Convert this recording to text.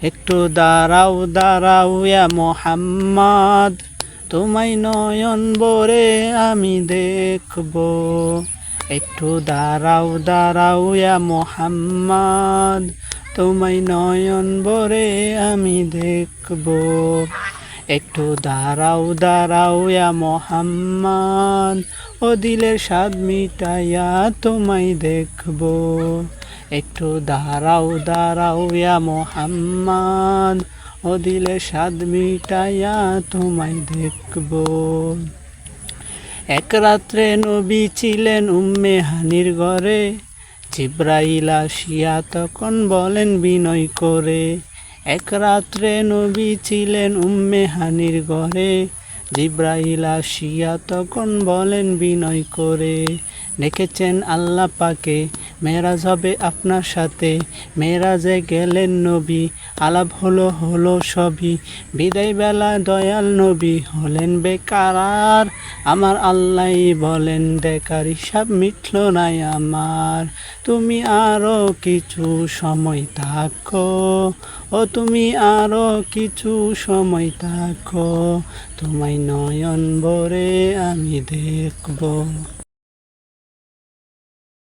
একটু দাঁড়াও দাঁড়াও ইয়া মোহাম্মদ, তোমায় নয়ন ভরে আমি দেখব। একটু দাঁড়াও দাঁড়াও ইয়া মোহাম্মদ, তোমায় নয়ন ভরে আমি দেখব। একটু দাঁড়াও দাঁড়াও ইয়া মোহাম্মদ, ও দিলের স্বাদ মিটাইয়া তোমায় দেখব। একটু দাঁড়াও দাঁড়াও ইয়া মোহাম্মদ, ও দিলের স্বাদ মিটাইয়া তোমায় দেখব। এক রাত্রে নবী ছিলেন উম্মে হানির ঘরে, জিবরাইল আসিয়া তখন বলেন বিনয় করে। এক রাত্রে নবী ছিলেন উম্মে হানির ঘরে, জিবরাইল আসিয়া তখন বলেন বিনয় করে। দেখেছেন আল্লাহ পাকে মেরাজ হবে আপনার সাথে, মেরাজে গেলেন নবী, আলাপ হলো সবই। বিদায় বেলা দয়াল নবী হলেন বেকার, আমার আল্লাহ বলেন দেখার হিসাব মিটল নাই আমার। তুমি আরো কিছু সময় থাকো, ও তুমি আরো কিছু সময় থাকো, তোমায় নয়ন ভরে আমি দেখব।